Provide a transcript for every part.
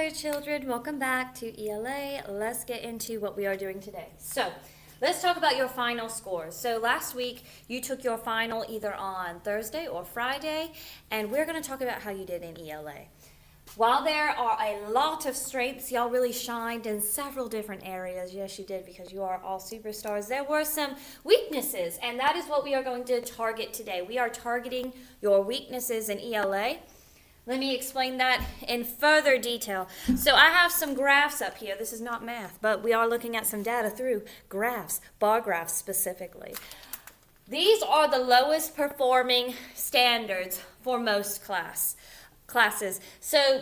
Hello children, welcome back to ELA. Let's get into what we are doing today. So let's talk about your final scores. So last week you took your final either on Thursday or Friday, and we're going to talk about how you did in ELA. While there are a lot of strengths, y'all really shined in several different areas. Yes, you did, because you are all superstars. There were some weaknesses, and that is what we are going to target today. We are targeting your weaknesses in ELA. Let me explain that in further detail. So I have some graphs up here. This is not math, but we are looking at some data through graphs, bar graphs specifically. These are the lowest performing standards for most classes. So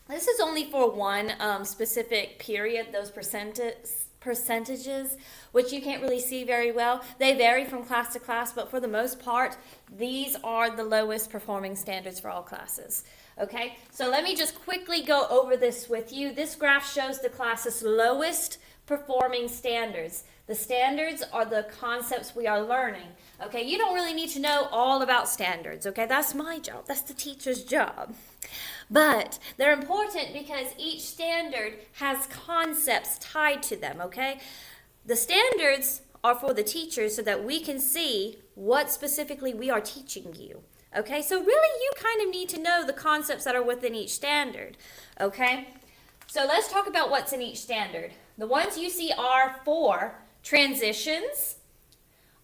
this is only for one specific period, those percentages, which you can't really see very well. They vary from class to class, but for the most part, these are the lowest performing standards for all classes. Okay, so let me just quickly go over this with you. This graph shows the class's lowest performing standards. The standards are the concepts we are learning. Okay, you don't really need to know all about standards. Okay, that's my job. That's the teacher's job. But they're important because each standard has concepts tied to them, okay? The standards are for the teachers so that we can see what specifically we are teaching you, okay? So really you kind of need to know the concepts that are within each standard, okay? So let's talk about what's in each standard. The ones you see are for transitions,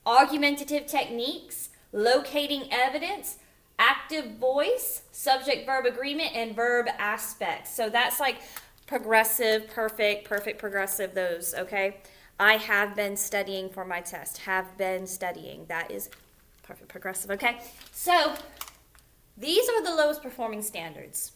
argumentative techniques, locating evidence, active voice, subject-verb agreement, and verb aspects. So that's like progressive, perfect, progressive, those, okay? I have been studying for my test. Have been studying. That is perfect, progressive, okay? So these are the lowest performing standards.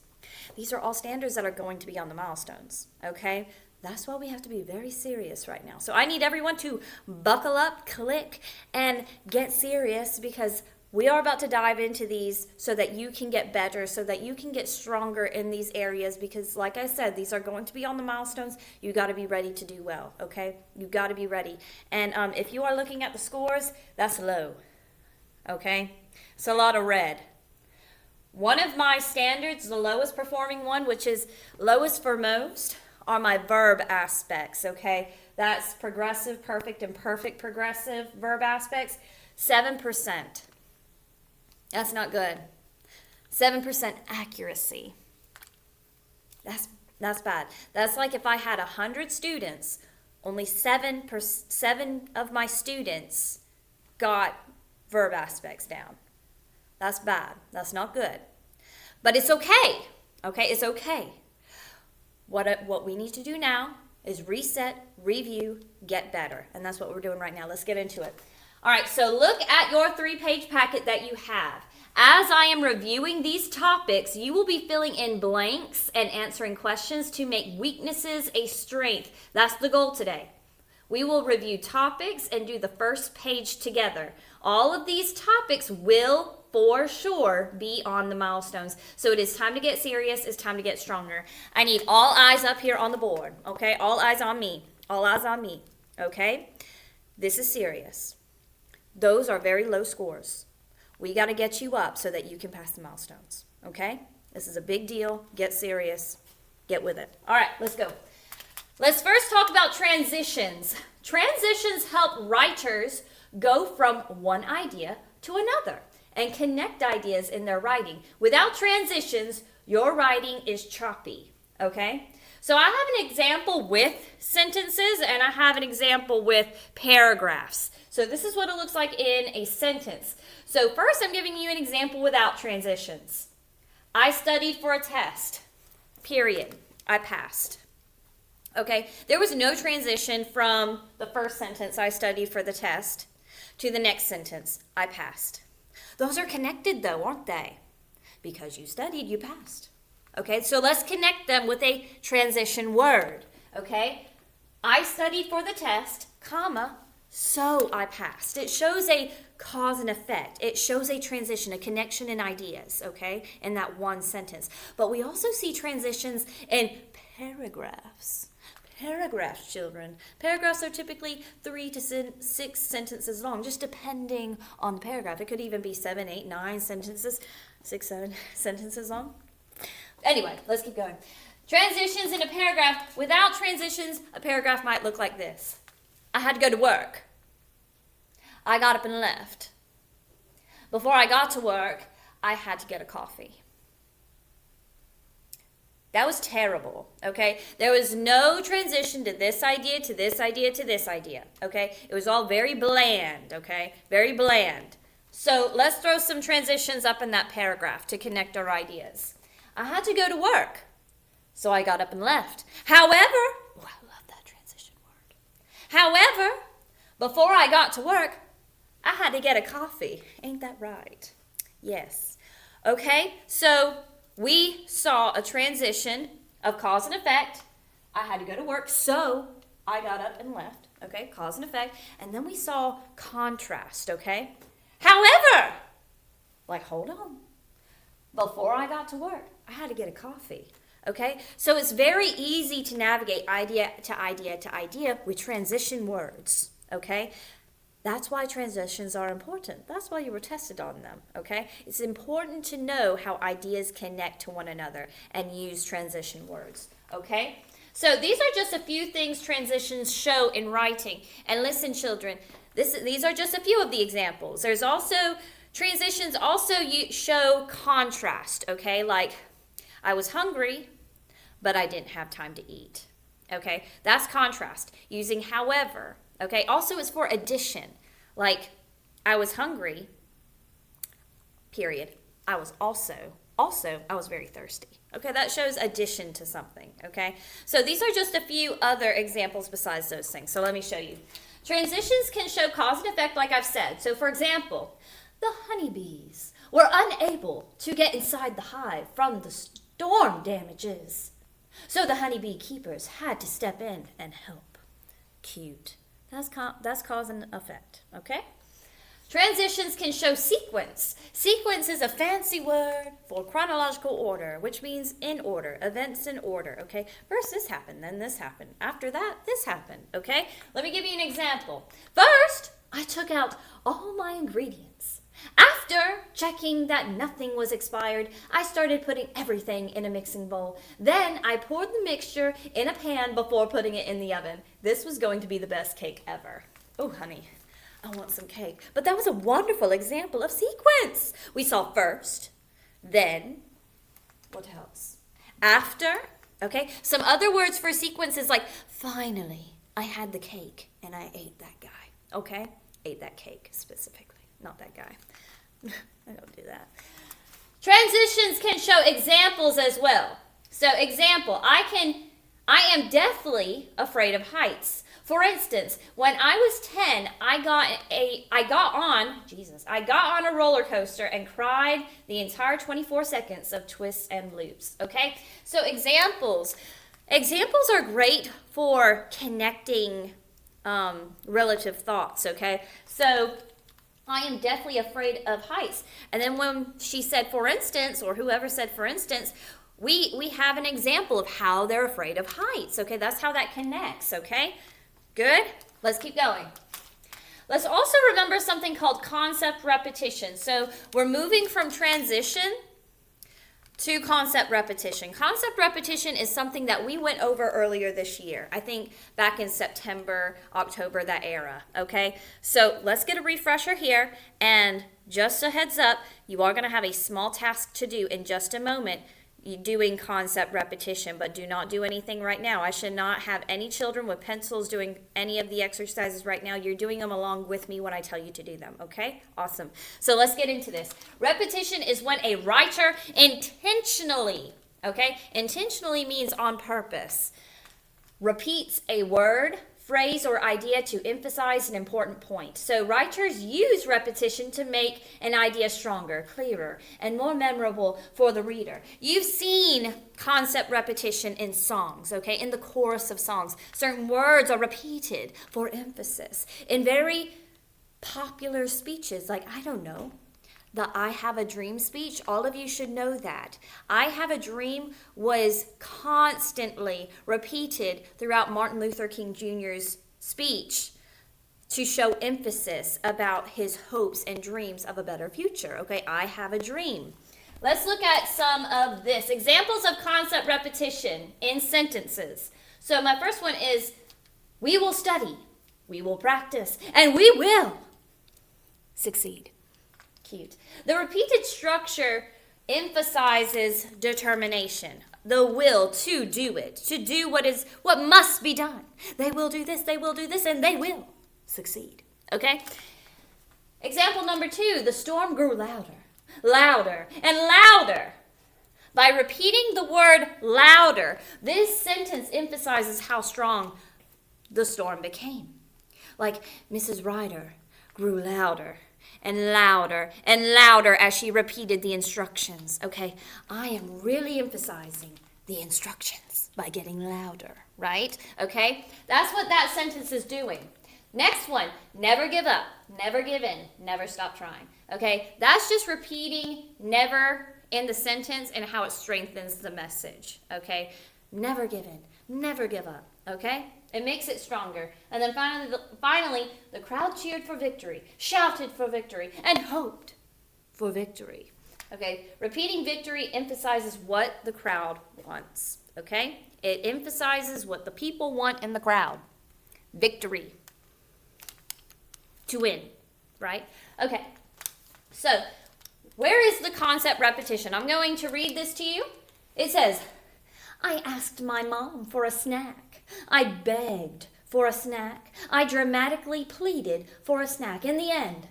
These are all standards that are going to be on the milestones, okay? That's why we have to be very serious right now. So I need everyone to buckle up, click, and get serious, because we are about to dive into these so that you can get better, so that you can get stronger in these areas, because like I said, these are going to be on the milestones. You got to be ready to do well, okay? You got to be ready. And if you are looking at the scores, that's low, okay? It's a lot of red. One of my standards, the lowest performing one, which is lowest for most, are my verb aspects, okay? That's progressive, perfect, and perfect progressive verb aspects. 7%. That's not good. 7% accuracy. That's bad. That's like if I had 100 students, only 7 of my students got verb aspects down. That's bad. That's not good. But it's okay. Okay, it's okay. What we need to do now is reset, review, get better. And that's what we're doing right now. Let's get into it. All right, so look at your 3-page packet that you have. As I am reviewing these topics, you will be filling in blanks and answering questions to make weaknesses a strength. That's the goal today. We will review topics and do the first page together. All of these topics will, for sure, be on the milestones. So it is time to get serious. It's time to get stronger. I need all eyes up here on the board, okay? All eyes on me. All eyes on me, okay? This is serious. Those are very low scores. We got to get you up so that you can pass the milestones, okay? This is a big deal. Get serious. Get with it. All right, let's go. Let's first talk about transitions. Transitions help writers go from one idea to another and connect ideas in their writing. Without transitions, your writing is choppy, okay? So I have an example with sentences, and I have an example with paragraphs. So this is what it looks like in a sentence. So first, I'm giving you an example without transitions. I studied for a test, period. I passed. Okay, there was no transition from the first sentence, I studied for the test, to the next sentence, I passed. Those are connected though, aren't they? Because you studied, you passed. Okay, so let's connect them with a transition word. Okay, I studied for the test, comma, so I passed. It shows a cause and effect. It shows a transition, a connection in ideas, okay, in that one sentence. But we also see transitions in paragraphs. Paragraphs, children. Paragraphs are typically 3 to 6 sentences long, just depending on the paragraph. It could even be 7, 8, 9 sentences, 6, 7 sentences long. Anyway, let's keep going. Transitions in a paragraph. Without transitions, a paragraph might look like this. I had to go to work. I got up and left. Before I got to work, I had to get a coffee. That was terrible, okay? There was no transition to this idea, to this idea, to this idea, okay? It was all very bland, okay? Very bland. So let's throw some transitions up in that paragraph to connect our ideas. I had to go to work, so I got up and left. However, oh, I love that transition word. However, before I got to work, I had to get a coffee. Ain't that right? Yes. Okay, so we saw a transition of cause and effect. I had to go to work, so I got up and left. Okay, cause and effect. And then we saw contrast, okay? However, like, hold on. Before I got to work, I had to get a coffee. Okay, so it's very easy to navigate idea to idea to idea with transition words. Okay, that's why transitions are important. That's why you were tested on them. Okay, it's important to know how ideas connect to one another and use transition words. Okay, so these are just a few things transitions show in writing. And listen, children, these are just a few of the examples. There's also transitions also show contrast. Okay, like I was hungry, but I didn't have time to eat. Okay, that's contrast. Using however. Okay, also it's for addition. Like, I was hungry, period. I was also, I was very thirsty. Okay, that shows addition to something. Okay, so these are just a few other examples besides those things. So let me show you. Transitions can show cause and effect, like I've said. So, for example, the honeybees were unable to get inside the hive from the storm damages. So the honeybee keepers had to step in and help. Cute. That's cause and effect, okay? Transitions can show sequence. Sequence is a fancy word for chronological order, which means in order, events in order, okay? First this happened, then this happened. After that, this happened, okay? Let me give you an example. First, I took out all my ingredients. After checking that nothing was expired, I started putting everything in a mixing bowl. Then I poured the mixture in a pan before putting it in the oven. This was going to be the best cake ever. Oh, honey, I want some cake. But that was a wonderful example of sequence. We saw first, then, what else? After, okay? Some other words for sequence is like, finally, I had the cake and I ate that guy, okay? Ate that cake specifically. Not that guy. I don't do that. Transitions can show examples as well. So, example, I am deathly afraid of heights. For instance, when I was 10, I got on a roller coaster and cried the entire 24 seconds of twists and loops. Okay? So, examples. Examples are great for connecting relative thoughts, okay? So, I am deathly afraid of heights. And then when she said, for instance, or whoever said, for instance, we have an example of how they're afraid of heights. Okay, that's how that connects, okay? Good? Let's keep going. Let's also remember something called concept repetition. So we're moving from transition to concept repetition. Concept repetition is something that we went over earlier this year. I think back in September, October, that era, okay? So let's get a refresher here, and just a heads up, you are going to have a small task to do in just a moment. You're doing concept repetition, but do not do anything right now. I should not have any children with pencils doing any of the exercises right now. You're doing them along with me when I tell you to do them, okay? Awesome. So let's get into this. Repetition is when a writer intentionally, okay? Intentionally means on purpose. Repeats a word, phrase, or idea to emphasize an important point. So writers use repetition to make an idea stronger, clearer, and more memorable for the reader. You've seen concept repetition in songs, okay? In the chorus of songs, certain words are repeated for emphasis. In very popular speeches, like, I don't know, the I Have a Dream speech, all of you should know that. I Have a Dream was constantly repeated throughout Martin Luther King Jr.'s speech to show emphasis about his hopes and dreams of a better future. Okay, I have a dream. let's look at some of this. Examples of concept repetition in sentences. So my first one is, we will study, we will practice, and we will succeed. Cute. The repeated structure emphasizes determination, the will to do it, to do what must be done. They will do this, and they will succeed. Okay? Example number 2, the storm grew louder, louder, and louder. By repeating the word louder, this sentence emphasizes how strong the storm became. Like Mrs. Ryder grew louder and louder and louder as she repeated the instructions. Okay, I am really emphasizing the instructions by getting louder, right? Okay, that's what that sentence is doing. Next one, never give up, never give in, never stop trying. Okay, that's just repeating never in the sentence and how it strengthens the message. Okay, never give in, never give up. Okay, it makes it stronger. And then finally, the crowd cheered for victory, shouted for victory, and hoped for victory. Okay, repeating victory emphasizes what the crowd wants. Okay, it emphasizes what the people want in the crowd. Victory. To win, right? Okay, so where is the concept repetition? I'm going to read this to you. It says, I asked my mom for a snack. I begged for a snack. I dramatically pleaded for a snack. In the end,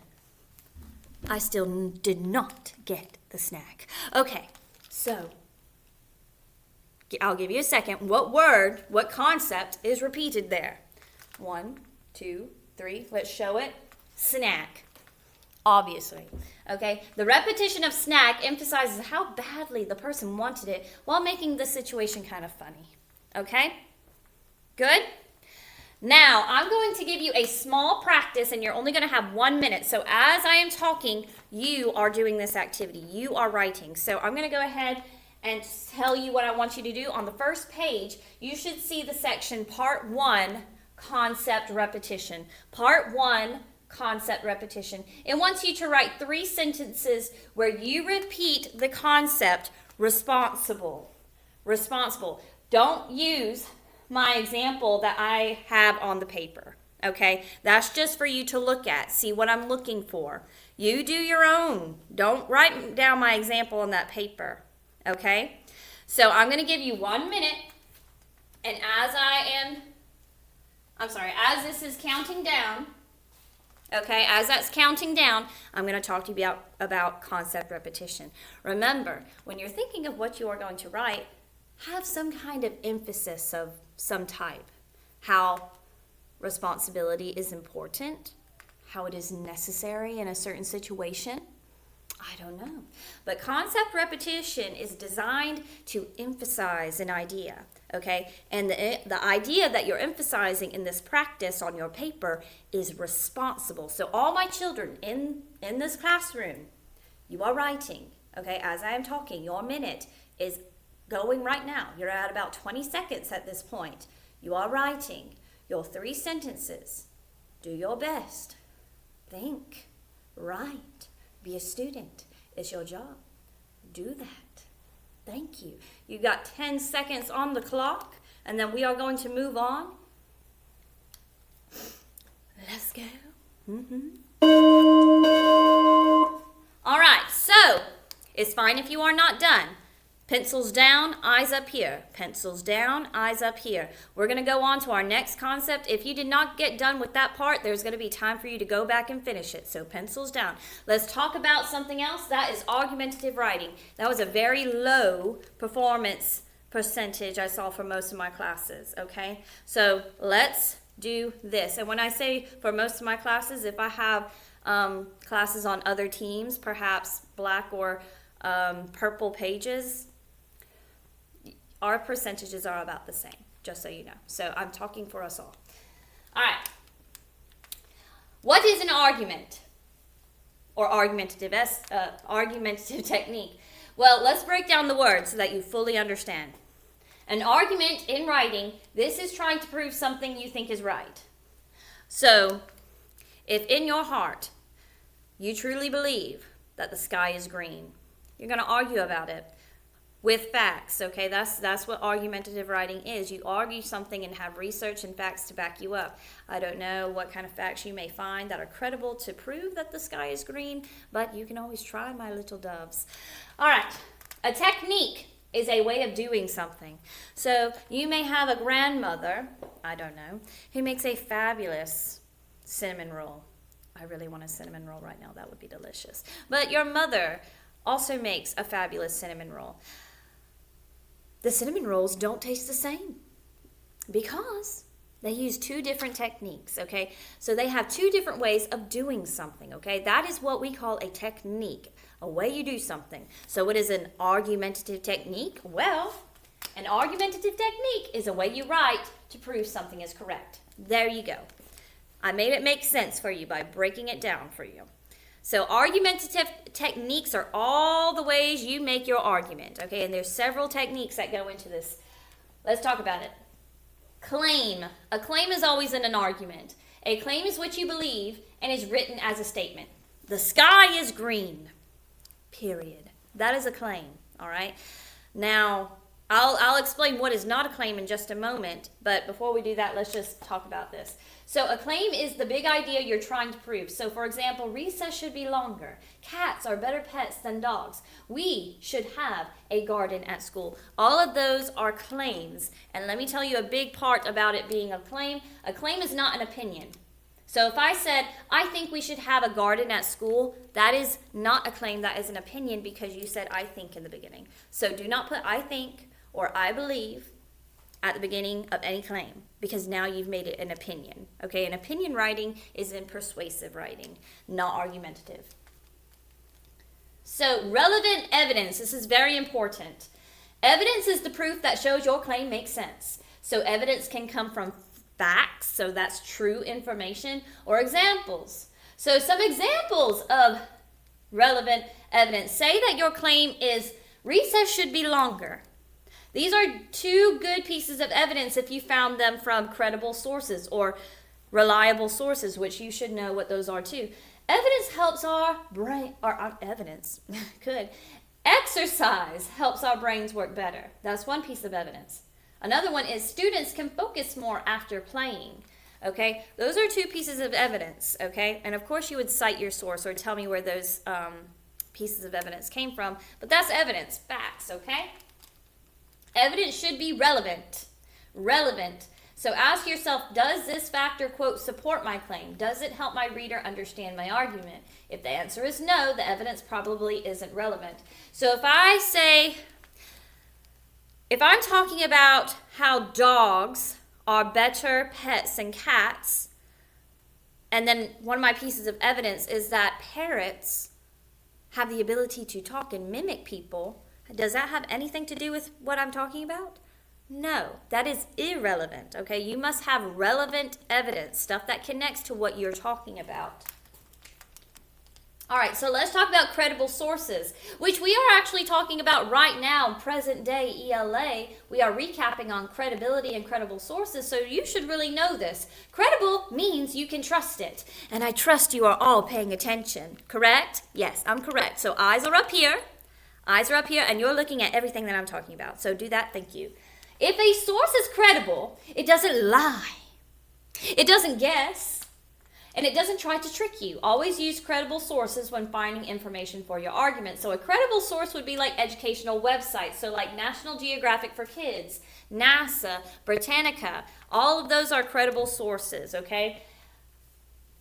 I still did not get the snack. Okay, so I'll give you a second. What concept is repeated there? 1, 2, 3. Let's show it. Snack. Obviously. Okay? The repetition of snack emphasizes how badly the person wanted it while making the situation kind of funny. Okay? Good? Now, I'm going to give you a small practice, and you're only going to have 1 minute. So as I am talking, you are doing this activity. You are writing. So I'm going to go ahead and tell you what I want you to do. On the first page, you should see the section Part 1, Concept Repetition. Part 1, Concept Repetition. It wants you to write 3 sentences where you repeat the concept responsible. Responsible. Don't use my example that I have on the paper. Okay? That's just for you to look at. See what I'm looking for. You do your own. Don't write down my example on that paper. Okay? So I'm going to give you 1 minute, and as this is counting down, okay, as that's counting down, I'm going to talk to you about concept repetition. Remember, when you're thinking of what you are going to write, have some kind of emphasis of some type. How responsibility is important, how it is necessary in a certain situation. I don't know. But concept repetition is designed to emphasize an idea, okay? And the idea that you're emphasizing in this practice on your paper is responsible. So all my children in this classroom, you are writing, okay? As I am talking, your minute is going right now. You're at about 20 seconds at this point. You are writing your 3 sentences. Do your best. Think. Write. Be a student. It's your job. Do that. Thank you. You got 10 seconds on the clock, and then we are going to move on. Let's go. All right, so it's fine if you are not done. Pencils down, eyes up here. Pencils down, eyes up here. We're going to go on to our next concept. If you did not get done with that part, there's going to be time for you to go back and finish it. So pencils down. Let's talk about something else. That is argumentative writing. That was a very low performance percentage I saw for most of my classes, okay? So let's do this. And when I say for most of my classes, if I have classes on other teams, perhaps black or purple pages, our percentages are about the same, just so you know. So I'm talking for us all. All right. What is an argument or argumentative technique? Well, let's break down the words so that you fully understand. An argument in writing, this is trying to prove something you think is right. So if in your heart you truly believe that the sky is green, You're going to argue about it with facts, okay? That's what argumentative writing is. You argue something and have research and facts to back you up. I don't know what kind of facts you may find that are credible to prove that the sky is green, but you can always try, my little doves. All right, a technique is a way of doing something. So you may have a grandmother, I don't know, who makes a fabulous cinnamon roll. I really want a cinnamon roll right now. That would be delicious. But your mother also makes a fabulous cinnamon roll. The cinnamon rolls don't taste the same because they use two different techniques, okay? So they have two different ways of doing something, okay? That is what we call a technique, a way you do something. So what is an argumentative technique? Well, an argumentative technique is a way you write to prove something is correct. There you go. I made it make sense for you by breaking it down for you. So argumentative techniques are all the ways you make your argument, okay? And there's several techniques that go into this. Let's talk about it. Claim. A claim is always in an argument. A claim is what you believe and is written as a statement. The sky is green, period. That is a claim, all right? Now, I'll explain what is not a claim in just a moment, but before we do that, let's just talk about this. So a claim is the big idea you're trying to prove. So for example, recess should be longer. Cats are better pets than dogs. We should have a garden at school. All of those are claims. And let me tell you a big part about it being a claim is not an opinion. So if I said, I think we should have a garden at school, that is not a claim, that is an opinion because you said I think in the beginning. So do not put I think or I believe at the beginning of any claim because now you've made it an opinion. Okay, and opinion writing is in persuasive writing, not argumentative. So relevant evidence, this is very important. Evidence is the proof that shows your claim makes sense. So evidence can come from facts, so that's true information, or examples. So some examples of relevant evidence. Say that your claim is recess should be longer. These are two good pieces of evidence if you found them from credible sources or reliable sources, which you should know what those are too. Evidence helps our brain, Exercise helps our brains work better. That's one piece of evidence. Another one is students can focus more after playing. Okay, those are two pieces of evidence. Okay, and of course you would cite your source or tell me where those pieces of evidence came from, but that's evidence, facts. Okay. Evidence should be relevant. Relevant. So ask yourself, does this factor, quote, support my claim? Does it help my reader understand my argument? If the answer is no, the evidence probably isn't relevant. So if I'm talking about how dogs are better pets than cats, and then one of my pieces of evidence is that parrots have the ability to talk and mimic people, does that have anything to do with what I'm talking about? No, that is irrelevant, okay? You must have relevant evidence, stuff that connects to what you're talking about. All right, so let's talk about credible sources, which we are actually talking about right now, present day ELA. We are recapping on credibility and credible sources, so you should really know this. Credible means you can trust it, and I trust you are all paying attention, correct? Yes, I'm correct. So eyes are up here. Eyes are up here, and you're looking at everything that I'm talking about. So do that, thank you. If a source is credible, it doesn't lie. It doesn't guess, and it doesn't try to trick you. Always use credible sources when finding information for your argument. So a credible source would be like educational websites. So like National Geographic for Kids, NASA, Britannica. All of those are credible sources, okay?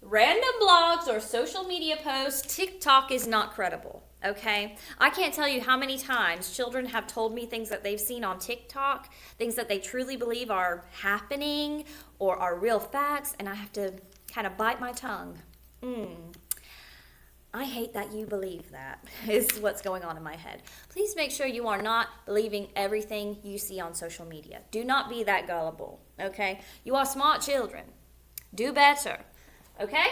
Random blogs or social media posts, TikTok is not credible. Okay, I can't tell you how many times children have told me things that they've seen on TikTok, things that they truly believe are happening or are real facts, and I have to kind of bite my tongue. I hate that you believe that, is what's going on in my head. Please make sure you are not believing everything you see on social media. Do not be that gullible, okay? You are smart children. Do better, okay?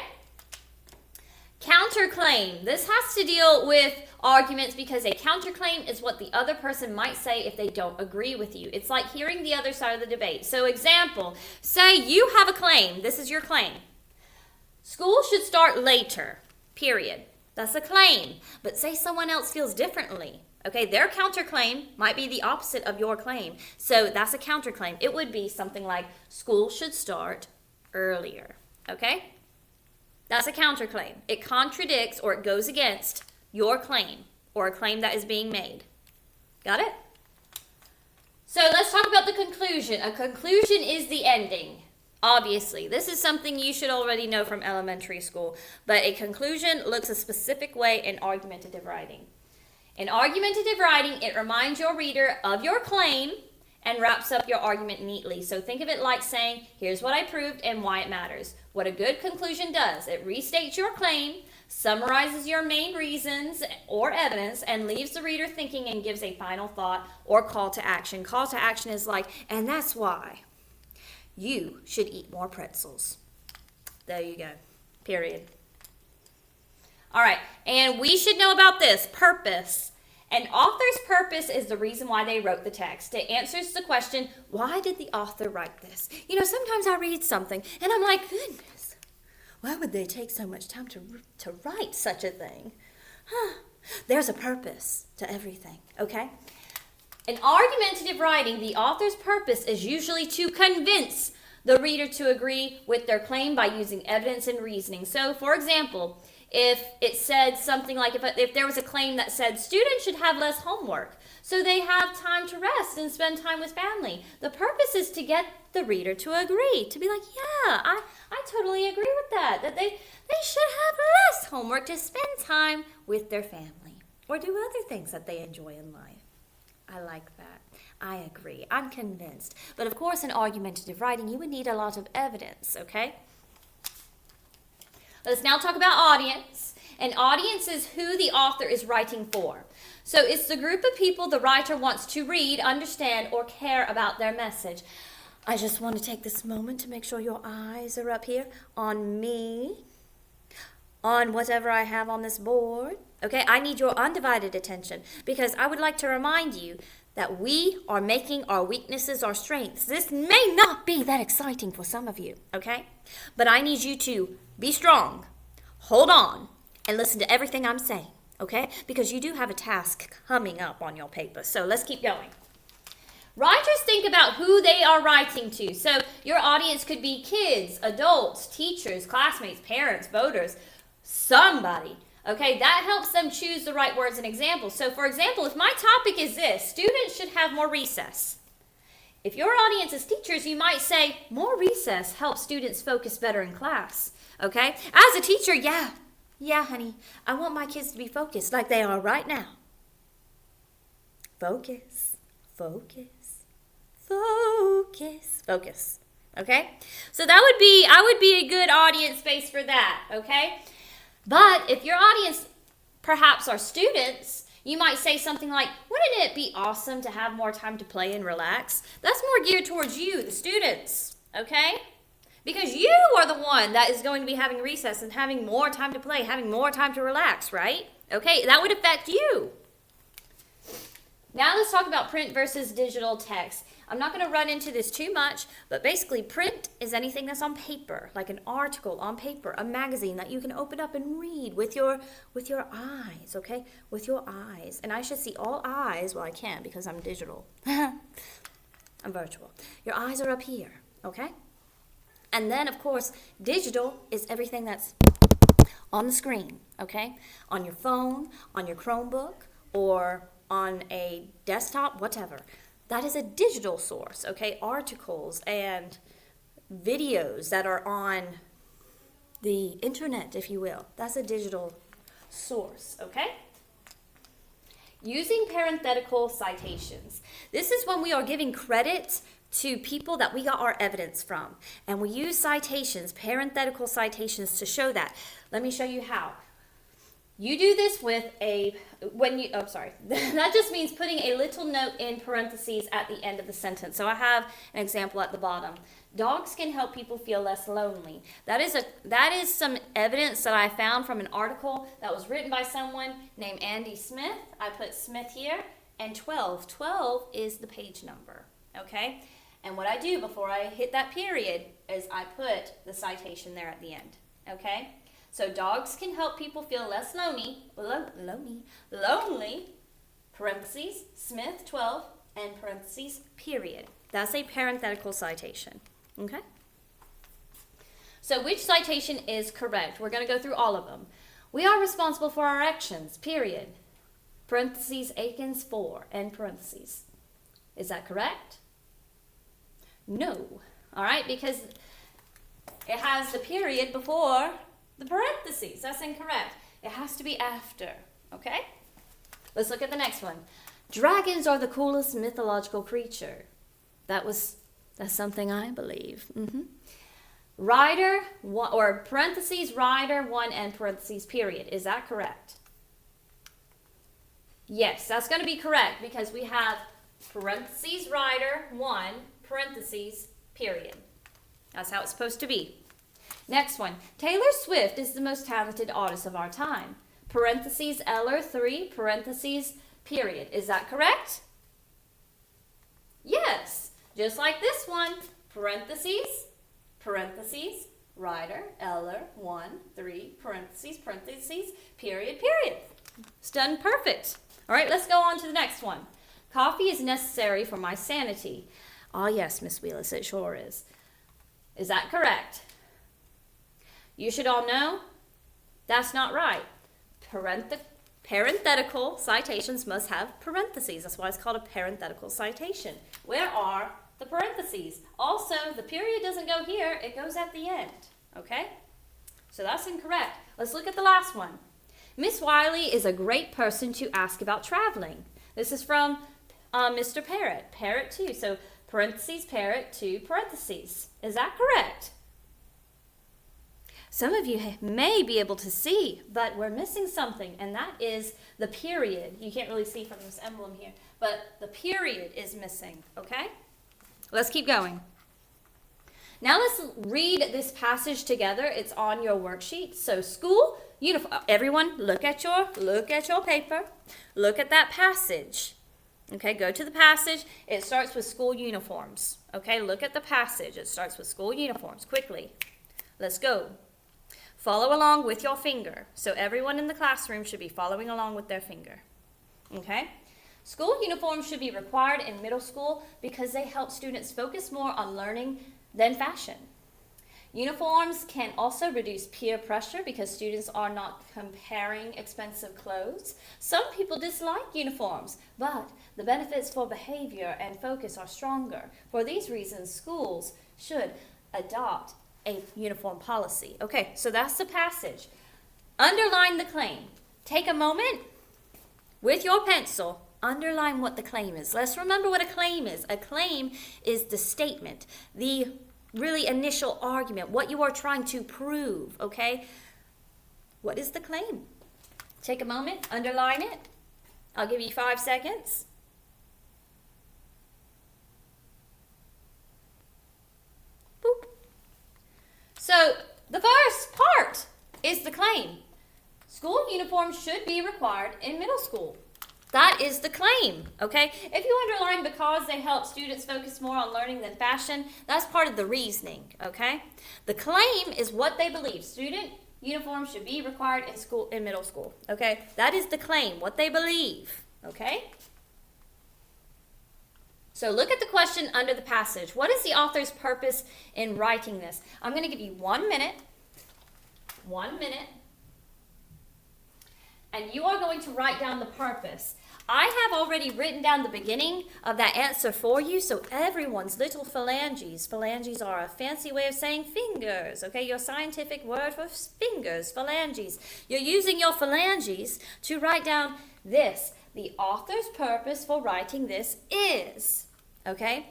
Counterclaim. This has to deal with arguments because a counterclaim is what the other person might say if they don't agree with you. It's like hearing the other side of the debate. So example, say you have a claim. This is your claim. School should start later, period. That's a claim. But say someone else feels differently. Okay, their counterclaim might be the opposite of your claim. So that's a counterclaim. It would be something like school should start earlier. Okay? That's a counterclaim. It contradicts or it goes against your claim or a claim that is being made. Got it? So let's talk about the conclusion. A conclusion is the ending. Obviously, this is something you should already know from elementary school, but a conclusion looks a specific way in argumentative writing. In argumentative writing, it reminds your reader of your claim and wraps up your argument neatly. So think of it like saying, here's what I proved and why it matters. What a good conclusion does, it restates your claim, summarizes your main reasons or evidence, and leaves the reader thinking and gives a final thought or call to action. Call to action is like, and that's why you should eat more pretzels. There you go. Period. All right, and we should know about this, purpose. An author's purpose is the reason why they wrote the text. It answers the question, why did the author write this? You know, sometimes I read something and I'm like, goodness, why would they take so much time to write such a thing? There's a purpose to everything, okay? In argumentative writing, the author's purpose is usually to convince the reader to agree with their claim by using evidence and reasoning. So, for example, if it said something like, if there was a claim that said students should have less homework so they have time to rest and spend time with family, the purpose is to get the reader to agree, to be like, yeah, I totally agree with that they should have less homework to spend time with their family or do other things that they enjoy in life. I like that. I agree. I'm convinced. But of course, in argumentative writing, you would need a lot of evidence, okay? Let's now talk about audience. An audience is who the author is writing for. So it's the group of people the writer wants to read, understand, or care about their message. I just want to take this moment to make sure your eyes are up here on me, on whatever I have on this board. Okay, I need your undivided attention because I would like to remind you that we are making our weaknesses our strengths. This may not be that exciting for some of you, okay? But I need you to be strong, hold on, and listen to everything I'm saying, okay? Because you do have a task coming up on your paper. So let's keep going. Writers think about who they are writing to. So your audience could be kids, adults, teachers, classmates, parents, voters, somebody. Okay, that helps them choose the right words and examples. So for example, if my topic is this, students should have more recess. If your audience is teachers, you might say, more recess helps students focus better in class. Okay, as a teacher, yeah, honey, I want my kids to be focused like they are right now. Focus, focus, focus, focus. Okay, so I would be a good audience space for that. Okay. But if your audience perhaps are students, you might say something like, wouldn't it be awesome to have more time to play and relax? That's more geared towards you, the students, okay? Because you are the one that is going to be having recess and having more time to play, having more time to relax, right? Okay, that would affect you. Now let's talk about print versus digital text. I'm not going to run into this too much, but basically print is anything that's on paper, like an article on paper, a magazine that you can open up and read with your eyes, okay? With your eyes. And I should see all eyes. Well, I can't because I'm digital. I'm virtual. Your eyes are up here, okay? And then, of course, digital is everything that's on the screen, okay? On your phone, on your Chromebook, or on a desktop, whatever. That is a digital source, okay? Articles and videos that are on the internet, if you will. That's a digital source, okay? Using parenthetical citations. This is when we are giving credit to people that we got our evidence from. And we use citations, parenthetical citations, to show that. Let me show you how. You do this with that just means putting a little note in parentheses at the end of the sentence. So I have an example at the bottom. Dogs can help people feel less lonely. That is some evidence that I found from an article that was written by someone named Andy Smith. I put Smith here, and 12. 12 is the page number, okay? And what I do before I hit that period is I put the citation there at the end, okay? So dogs can help people feel less lonely, parentheses, Smith 12, and parentheses, period. That's a parenthetical citation, okay? So which citation is correct? We're going to go through all of them. We are responsible for our actions, period. Parentheses, Akins 4, end parentheses. Is that correct? No. All right, because it has the period before the parentheses. That's incorrect. It has to be after, okay? Let's look at the next one. Dragons are the coolest mythological creature. That's something I believe. Rider, or parentheses, rider, 1, and parentheses, period. Is that correct? Yes, that's going to be correct because we have parentheses, rider, 1, parentheses, period. That's how it's supposed to be. Next one. Taylor Swift is the most talented artist of our time. Parentheses, Eller, 3, parentheses, period. Is that correct? Yes. Just like this one. Parentheses, parentheses, rider, Eller, 1, 3, parentheses, parentheses, period, period. It's done perfect. All right, let's go on to the next one. Coffee is necessary for my sanity. Ah, yes, Miss Wheelis, it sure is. Is that correct? You should all know that's not right. Parenthetical citations must have parentheses. That's why it's called a parenthetical citation. Where are the parentheses? Also, the period doesn't go here. It goes at the end. Okay? So that's incorrect. Let's look at the last one. Miss Wiley is a great person to ask about traveling. This is from Mr. Parrott. Parrott 2. So parentheses, Parrott 2, parentheses. Is that correct? Some of you may be able to see, but we're missing something, and that is the period. You can't really see from this emblem here, but the period is missing, okay? Let's keep going. Now let's read this passage together. It's on your worksheet. So school uniform. Everyone, look at your paper. Look at that passage. Okay, go to the passage. It starts with school uniforms. Okay, look at the passage. It starts with school uniforms. Quickly. Let's go. Follow along with your finger. So everyone in the classroom should be following along with their finger. Okay? School uniforms should be required in middle school because they help students focus more on learning than fashion. Uniforms can also reduce peer pressure because students are not comparing expensive clothes. Some people dislike uniforms, but the benefits for behavior and focus are stronger. For these reasons, schools should adopt a uniform policy. Okay, so that's the passage. Underline the claim. Take a moment with your pencil. Underline what the claim is. Let's remember what a claim is. A claim is the statement, the really initial argument, what you are trying to prove, okay? What is the claim? Take a moment, underline it. I'll give you 5 seconds. Boop. So the first part is the claim. School uniforms should be required in middle school. That is the claim, okay? If you underline because they help students focus more on learning than fashion, that's part of the reasoning, okay? The claim is what they believe. Student uniforms should be required in middle school, okay? That is the claim, what they believe, okay? So look at the question under the passage. What is the author's purpose in writing this? I'm going to give you 1 minute. 1 minute. And you are going to write down the purpose. I have already written down the beginning of that answer for you, so everyone's little phalanges. Phalanges are a fancy way of saying fingers, okay? Your scientific word for fingers, phalanges. You're using your phalanges to write down this. The author's purpose for writing this is, okay?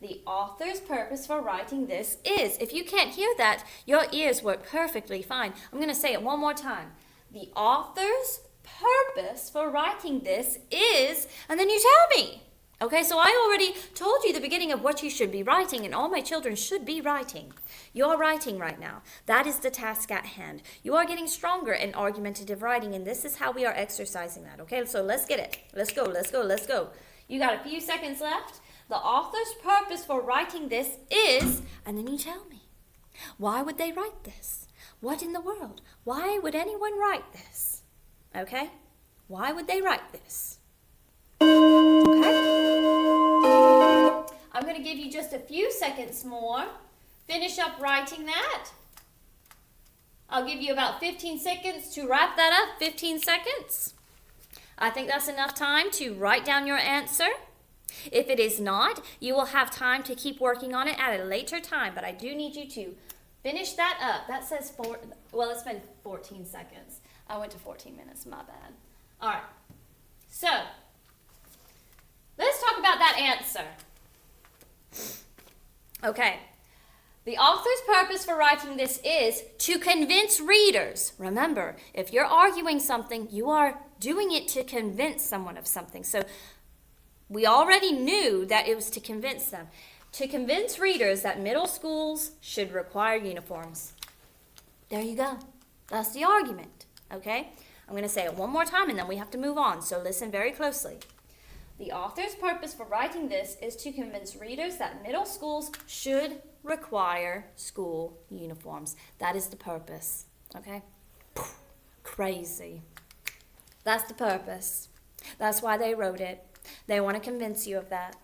The author's purpose for writing this is. If you can't hear that, your ears work perfectly fine. I'm going to say it one more time. The author's purpose for writing this is, and then you tell me. Okay, so I already told you the beginning of what you should be writing, and all my children should be writing. You're writing right now. That is the task at hand. You are getting stronger in argumentative writing, and this is how we are exercising that. Okay, so let's get it. Let's go, let's go, let's go. You got a few seconds left. The author's purpose for writing this is, and then you tell me. Why would they write this? What in the world? Why would anyone write this? Okay? Why would they write this? Okay? I'm going to give you just a few seconds more. Finish up writing that. I'll give you about 15 seconds to wrap that up. 15 seconds. I think that's enough time to write down your answer. If it is not, you will have time to keep working on it at a later time, but I do need you to finish that up. That says it's been 14 seconds. I went to 14 minutes, my bad. All right. So, let's talk about that answer. Okay. The author's purpose for writing this is to convince readers. Remember, if you're arguing something, you are doing it to convince someone of something. So we already knew that it was to convince them. To convince readers that middle schools should require uniforms. There you go. That's the argument, okay? I'm going to say it one more time and then we have to move on, so listen very closely. The author's purpose for writing this is to convince readers that middle schools should require school uniforms. That is the purpose, okay? Crazy. That's the purpose. That's why they wrote it. They want to convince you of that.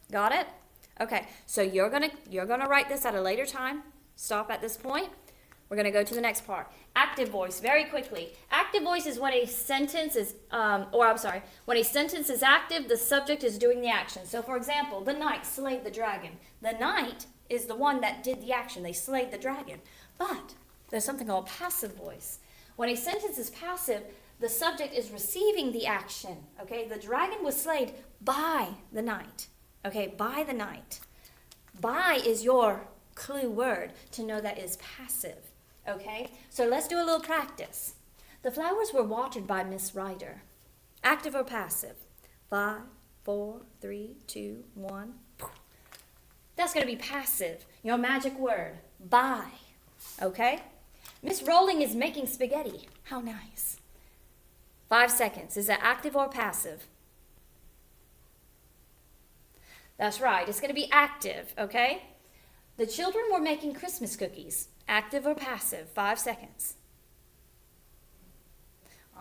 Got it? Okay, so you're gonna write this at a later time. Stop at this point. We're gonna go to the next part. Active voice, very quickly. Active voice is when a sentence is, when a sentence is active, the subject is doing the action. So for example, the knight slayed the dragon. The knight is the one that did the action. They slayed the dragon. But there's something called passive voice. When a sentence is passive, the subject is receiving the action. Okay, the dragon was slayed by the knight. Okay, by the knight. By is your clue word to know that is passive. Okay, so let's do a little practice. The flowers were watered by Miss Ryder. Active or passive? 5, 4, 3, 2, 1. That's going to be passive. Your magic word, by. Okay? Miss Rowling is making spaghetti. How nice. 5 seconds. Is that active or passive? That's right. It's going to be active, okay? The children were making Christmas cookies. Active or passive? 5 seconds.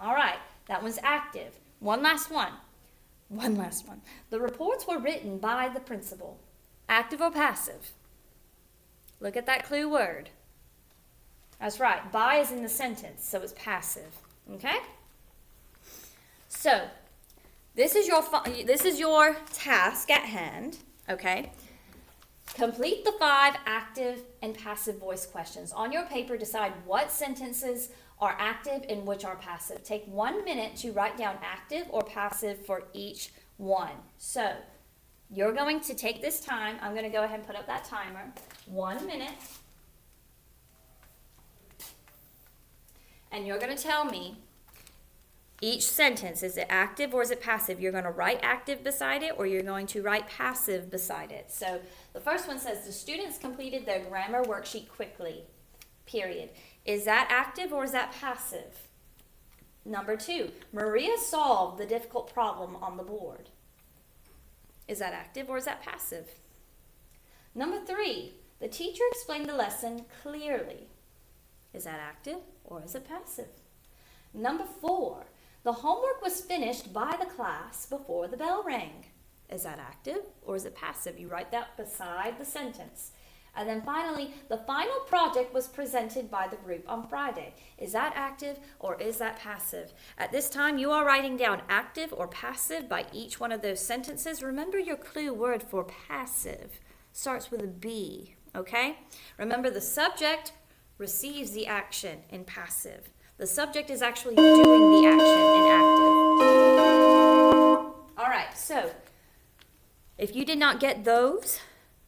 All right. That one's active. One last one. The reports were written by the principal. Active or passive? Look at that clue word. That's right. By is in the sentence, so it's passive. Okay? So, this is your task at hand, okay? Complete the 5 active and passive voice questions. On your paper, decide what sentences are active and which are passive. Take 1 minute to write down active or passive for each one. So, you're going to take this time. I'm going to go ahead and put up that timer. 1 minute. And you're going to tell me each sentence, is it active or is it passive? You're going to write active beside it or you're going to write passive beside it. So the first one says, the students completed their grammar worksheet quickly, period. Is that active or is that passive? Number 2, Maria solved the difficult problem on the board. Is that active or is that passive? Number 3, the teacher explained the lesson clearly. Is that active or is it passive? Number 4, the homework was finished by the class before the bell rang. Is that active or is it passive? You write that beside the sentence. And then finally, the final project was presented by the group on Friday. Is that active or is that passive? At this time, you are writing down active or passive by each one of those sentences. Remember your clue word for passive starts with a B, okay? Remember the subject receives the action in passive. The subject is actually doing the action in active. All right, so if you did not get those,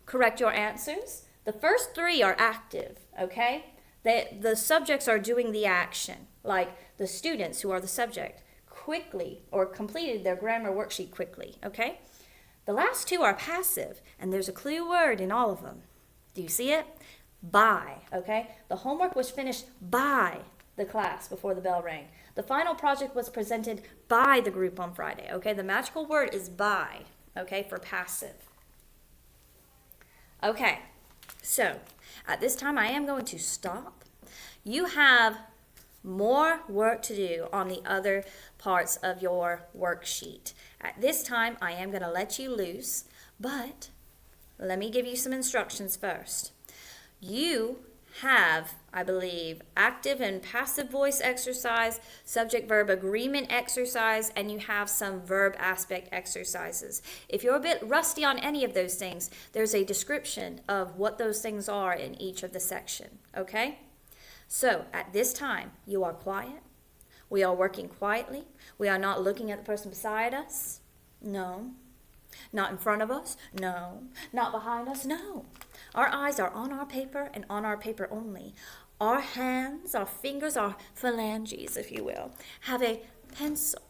correct your answers. The first 3 are active, okay? The subjects are doing the action, like the students who are the subject quickly or completed their grammar worksheet quickly, okay? The last 2 are passive, and there's a clue word in all of them. Do you see it? By, okay? The homework was finished by the class before the bell rang. The final project was presented by the group on Friday, okay? The magical word is by, okay, for passive. Okay, so at this time I am going to stop. You have more work to do on the other parts of your worksheet. At this time, I am going to let you loose, but let me give you some instructions first. You have, I believe, active and passive voice exercise, subject-verb agreement exercise, and you have some verb aspect exercises. If you're a bit rusty on any of those things, there's a description of what those things are in each of the section, okay? So at this time, you are quiet. We are working quietly. We are not looking at the person beside us. No. Not in front of us? No. Not behind us? No. Our eyes are on our paper and on our paper only. Our hands, our fingers, our phalanges, if you will, have a pencil,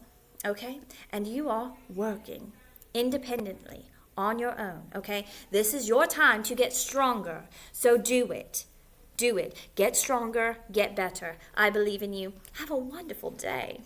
okay? And you are working independently on your own, okay? This is your time to get stronger, so do it. Do it. Get stronger, get better. I believe in you. Have a wonderful day.